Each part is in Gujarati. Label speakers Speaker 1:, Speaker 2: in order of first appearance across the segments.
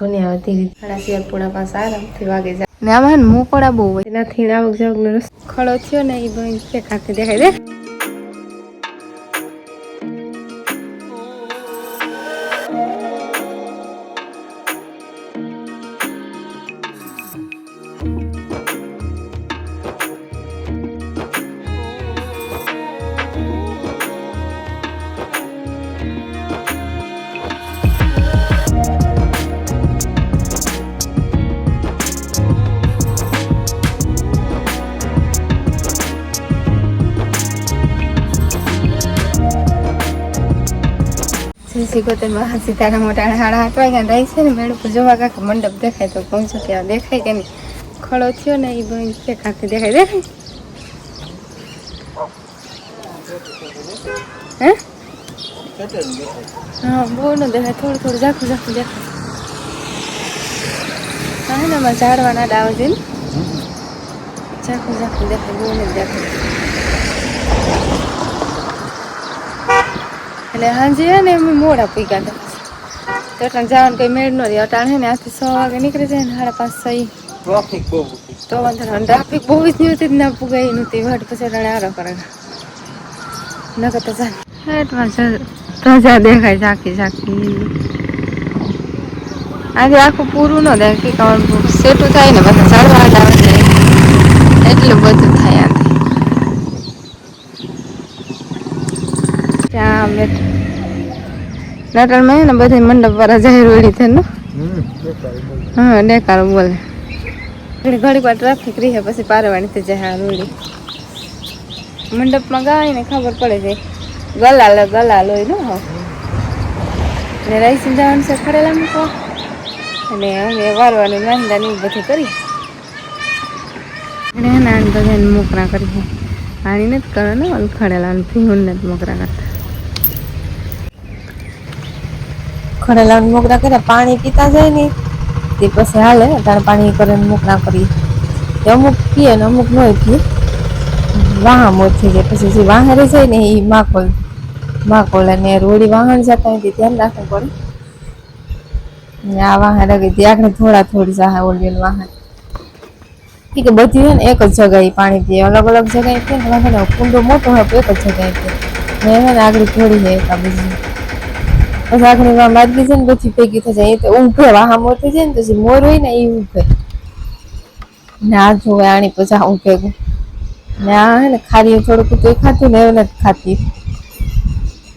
Speaker 1: દુનિયા હતી સાડા 4 પોણા 5 આરામથી વાગે જાય ને આમાં મોકોડા બહુ હોય એનાથી આવક જાવકનો રસ્તો ખડો થયો ને એ બહેન દેખાતી દેખાય દે સિકોતેરમાં સીતારામ મોટા 8:30 વાગ્યા રહી છે ને મેળું પર જોવા કાંક મંડપ દેખાય તો પહોંચો ત્યાં દેખાય કે નહીં ખડો થયો ને એ બહેન દેખાતી દેખાય હે હા બહુ ન દેખાય થોડું થોડું ઝાખું ઝાખું દેખાય હા ને એમાં ઝાડવાના ડાવ છે ને ઝાખું ઝાખું દેખાય બહુ નથી દેખાય એટલે હાંજે ને એમ મોડા પૂગ્યા હતા તો અટાણ જવાનું કંઈ મેળ ન રહી અટાણ છે ને આજથી 6 વાગે નીકળી જાય ને 5:30 ટ્રાફિક બહુ તો વાંધો ટ્રાફિક બહુ જ નહોતી ના પૂગાઈ નહોતી વાટ પછી અટાણે આરો કરે નકર તો જા હેઠમાં ધજા દેખાય ઝાંકી ઝાંકી આજે આખું પૂરું ન દેખાય કે કામ સેટું થાય ને બધા ચાલવા આવે એટલું બધું થાય ત્યાં નટરમાં ને બધી મંડપ વાળા જાહેર ઓળી છે ને હા ડેકાર બોલે ઘડીક વાર ટ્રાફિક રહે પછી પારવાની થઈ જાય હા રોડી મંડપમાં ગાય ને ખબર પડે છે ગલાલ હોય ને ને રાઈસી જવાનું છે ખડેલા મૂકવા અને અમે વારવાનું નાંદા ને બધું કરી અને એના બધાને મોકરા કરી પાણી નથી કરવાનું ઓલું ખડેલા ભીહું નથી મોકરા કરતા ખડેલા મોકરા કર્યા પાણી પીતા જાય ને તે પછી હાલે તારે પાણી કરીને મોકરા કરી અમુક પીએ ને અમુક ન પીએ વાહા મોત થઈ જાય પછી જે વાહરે જાય ને એ માકોલ અને રોડી વાહન જતા હોય ધ્યાન રાખવું પડે ને આ વાહન લગે ત્યાં થોડી જાહે ઓલી વાહન કે બધી હોય ને એક જ જગ્યાએ પાણી પીએ અલગ અલગ જગ્યાએ પીએ ને વાંધો કુંડો મોટો હોય તો એક જ જગ્યાએ પીએ ને એને આગળ થોડી છે એક આ બીજી પછી આગળ માર્ગી છે ને બધી ભેગી થઈ જાય એ તો ઊભે વાહા મોર થઈ જાય ને પછી મોર હોય ને એ ઊભે ને આ જોવે આણી પછી હું ભેગું ને આ હે ને ખારી થોડુંક તો ખાતું ને એવું નથી ખાતી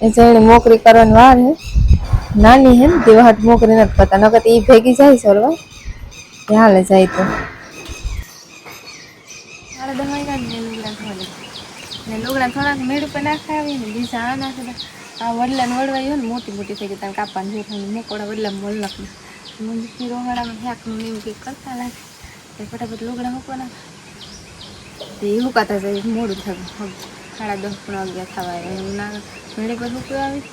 Speaker 1: એ જઈને મોકરી કરવાની વાર હે નાની હે ને તે વખત મોકરી નથી કરતા નકર એ ભેગી જાય સરવા એ હાલે જાય તો લુગડા થોડાક મેળ ઉપર નાખાવી ને બીજા આ નાખે આ વડલાને વડવાઈ હોય ને મોટી મોટી થઈ ગઈ તારે કાપવાની જોઠાની મોકોડા વડલામાં વડ નાખી મંજુથી રોહાડામાં શાકનું એવું કંઈક કરતા લાગે એ ફટાફટ લુગડા મૂકવાના તે હુકાતા જાય મોડું થયું 10:30 પોણા 11 થવા એવું ના મેળી પર હુકવા આવી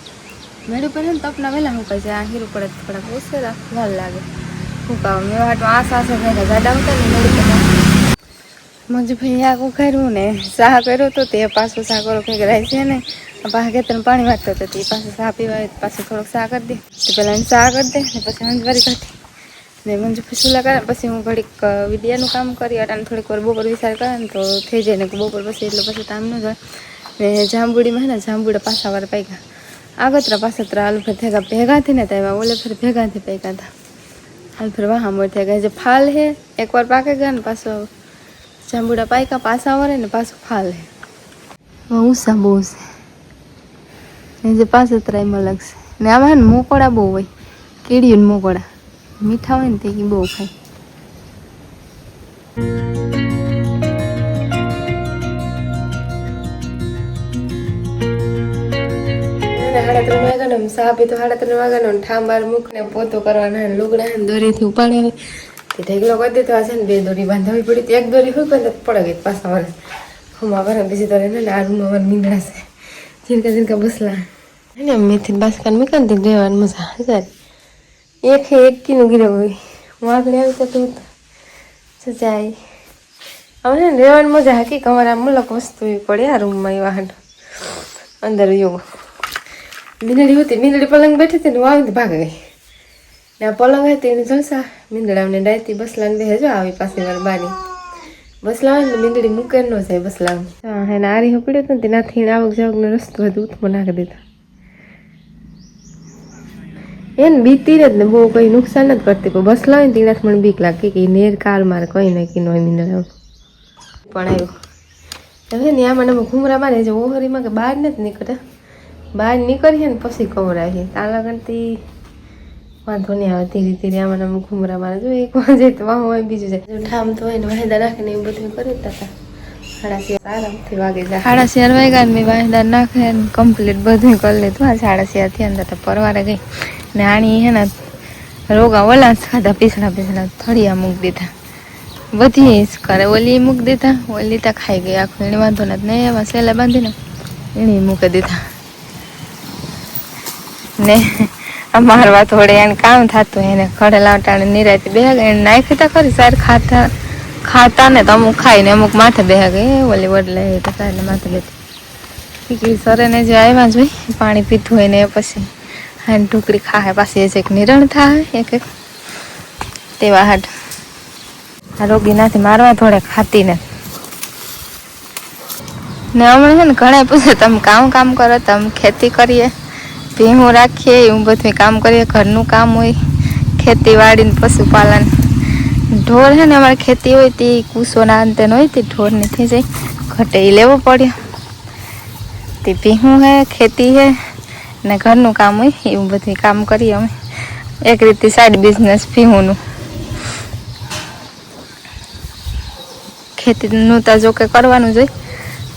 Speaker 1: મેળી પર ને તપના વહેલા હુકાય છે આ હીરું પડે થોડાક ઓછે વાર લાગે હુકાવા મેં વાટમાં આશા ભેગા જાડા હતા ને મેળી પર મંજુભાઈ આગ ઉખાડ્યું ને શાહ કર્યો તો તે પાછું શાહ કરો કંઈક રાય છે ને પાછા ખેતરમાં પાણી વાંચતો હતો તે પાછું શાહ પીવા પાછું થોડોક શાહ કરી દે તો પહેલાં એને શાહ કરી દે ને પછી હંજવારી કાઢી ને મંજુભાઈ સુલા કરે પછી હું ઘડીક વિડિયાનું કામ કરી અટાને થોડીક વાર બપોર વિચાર કરે ને તો થઈ જાય ને બપોર પછી એટલે પછી ટાઈમ ન જાય ને જાંબુડીમાં હે ને જાંબુડા પાછા વાર પાક્યા આગતરા પાછતરા આલુ ફેર ભેગાથી ને ત્યાં ઓલે ફેર ભેગાથી પાક્યા હતા આલુ ફેર વાહા મોર થયા ગયા જે ફાલ હે એકવાર પાકે ગયા ને પાછો જાંબુડા પાયકા પાછા વરે ને પાછું ફાલ હે ઊંસા બહુ છે જે પાછતરા એમાં લાગશે ને આમાં ને મોકોડા બહુ હોય કીડીયું ને મોકોડા મીઠા હોય ને તે બહુ ખાય 3:30 વાગ્યાનો ચા પીતો 3:30 વાગ્યાનો ઠામ બાર મૂકને પોતો કરવાના લુગડા દોરીથી ઉપાડે તે ઢેગલો કરી દીધો છે ને 2 દોરી બાંધવી પડી એક દોરી હોય પણ પડે ગઈ પાછા વરે હમા વરે બીજી દોરી ને આ રૂમમાં વર મીંદડા છે જીનકા બસલા ને મેથી બાસકાન મીકન તે દેવાની મજા આવે એક કીનું ગીરો હોય હું આગળ આવી તો તું સજાય હવે ને રહેવાની મજા હાકી કમરા મુલક વસ્તુ પડે આ રૂમમાં એવા હાડ અંદર એવું મીંદડી હતી મીંદડી પલંગ બેઠી હતી ને હું આવી ભાગ ગઈ ને પલંગ હે તેને જલસા મીંદડાને ડાયતી બસલાને બે જો આવી પાસે વાર બારી બસલા ને મીંદડી મૂકે ન જાય બસલા હે નારી હો પડ્યો તો તેનાથી આવક જાવકનો રસ્તો હતો ઉથમો નાખી દીધો એને બીતી જ ને બહુ કઈ નુકસાન જ કરતી પણ બસલા હોય ને તેનાથી મને બીક લાગે કે નેર કાર મારે કઈ નાખી ન હોય મીંદડા પણ આવ્યો હવે ને આમાં ઘૂમરા મારે છે ઓહરીમાં કે બહાર નથી નીકળતા બહાર નીકળીએ ને પછી કવરાય તાલા ગણતી વાંધો નહીં આવે ધીરે ધીરે આમાં ઘૂમરા મારે જો એક વાર જાય તો વાહ હોય બીજું જાય ઠામ તો હોય ને વાહેદા નાખીને એવું બધું કરી હતા 4:30 આરામથી વાગે જાય 4:30 વાગ્યા મેં વાહેદા નાખે કમ્પ્લીટ બધું કરી લીધું આ 4:30 થયા તો પરવારે ગઈ ને આણી હે ને રોગા ઓલા જ ખાધા પીસડા થળિયા મૂકી દીધા બધી જ કરે ઓલી મૂકી દીધા ઓલી તો ખાઈ ગઈ આખું એને વાંધો નથી ને એમાં સેલા બાંધીને એને મૂકી દીધા ને મારવા થોડે એને કામ થતું એને ખડે લાવટાને નિરાયતી બે એને નાખી તા ખરી સાર ખાતા ને તો અમુક ખાઈને અમુક માથે બેહા ગઈ ઓલી વડલે તો સારને માથે બેઠી કે સરે ને જે આવ્યા જોઈ પાણી પીધું હોય ને પછી હા ઢુકડી ખાહે પાછી એક નિરણ થાય એક તેવા હાટ આ રોગી નાથી મારવા થોડે ખાતી ને હમણાં છે ને ઘણા પૂછે તમે કામ કરો તમે ખેતી કરીએ ભીહું રાખીએ એવું બધું કામ કરીએ ઘરનું કામ હોય ખેતીવાડી ને પશુપાલન ઢોર છે ને અમારે ખેતી હોય તે કુસોના અંતે હોય તે ઢોર નથી જાય ઘટે એ લેવો પડે તે ભીહું હે ખેતી હે ને ઘરનું કામ હોય એવું બધું કામ કરીએ અમે એક રીતે સાઈડ બિઝનેસ ભીહુંનું ખેતીનું તો જો કે કરવાનું જ હોય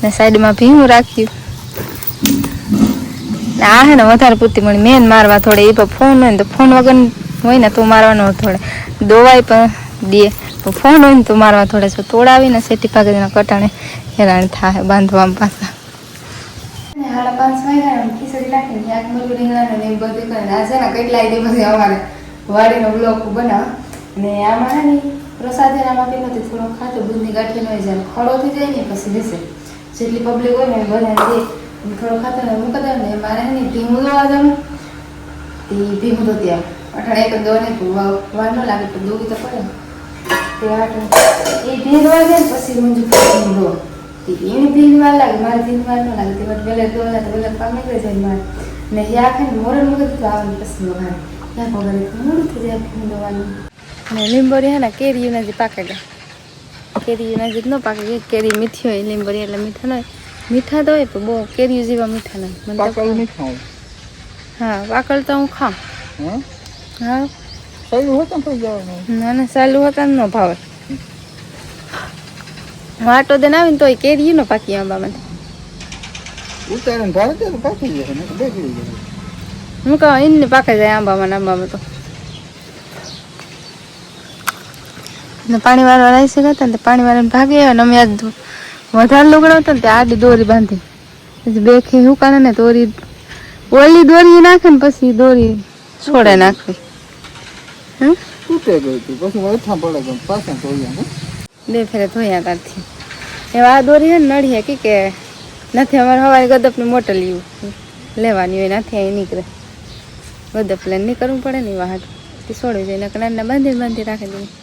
Speaker 1: ને સાઈડમાં ભીહું રાખ્યું આ હે ને વધારે પૂરતી મળી મેન મારવા થોડે એ પણ ફોન હોય ને તો ફોન વગર હોય ને તો મારવાનો થોડે દોવાય પણ દે તો ફોન હોય ને તો મારવા થોડે છો તોડાવીને સેટી ભાગીને કટાણે હેરાન થાય બાંધવામાં પાછા 5:30 વાગ્યા ખીચડી નાખીને શાક મરચું રીંગણાને એ બધું કરીને આજે ને કેટલા દી પછી અમારે વાડીનો બ્લોક બનાવ ને આમાં હે ને પ્રસાદ એનામાં પી નથી થોડો ખાતો દૂધની ગાંઠી ન જાય ખડો થઈ જાય ને પછી બેસે જેટલી પબ્લિક હોય ને બધાને દે થોડો ખાતો ને મૂકી દે ને મારે ને ભીમું દોવા જવું તે ભીમું તો ત્યાં અઠાડે એક દો ને વાર ન લાગે તો દોવી તો પડે તે એ ભીન વાર જાય ને પછી મંજુ ભીમ દો એની ભીન વાર લાગે મારે ભીન વાર ન લાગે તે વેલે દોવા તો વેલે કામ નીકળી જાય મારે ને યા ખાઈને મોરલ મૂકી તો આવે પછી વઘારે ત્યાં વગર મોડું થઈ જાય ભીમ દોવાનું ને લીંબોરી હે ને કેરી નજીક પાકે ગયા કેરી નજીક ન પાકે ગઈ કેરી મીઠી હોય લીંબોરી એટલે મીઠા ન હોય મીઠા તો હોય પણ બહુ કેરી જેવા મીઠા નહીં હા પાકળ તો હું ખાઉં હા ના ના સાલું હતા ન ભાવે વાટો દે આવીને તોય કેરી ન પાકી આંબામાં હું કહું એને પાકે જાય આંબામાં તો ને પાણી વાળવા રહી શકાતા ને પાણી વાળાને ભાગે અને અમે આજ વધારે લુગડો હતો ને આડી દોરી બાંધી પછી બે ખી હુકાને ને દોરી ઓલી દોરી નાખે ને પછી દોરી છોડે નાખવી બે ફેરે ધોયા ત્યાંથી એવા આ દોરી છે ને નડીએ કે નથી અમારે સવારે ગદપની મોટલ લેવાની હોય નથી અહીં નીકળે ગદપ લઈને નીકળવું પડે ને એવા હાથ છોડવી જોઈએ નાના બાંધી રાખી દઈએ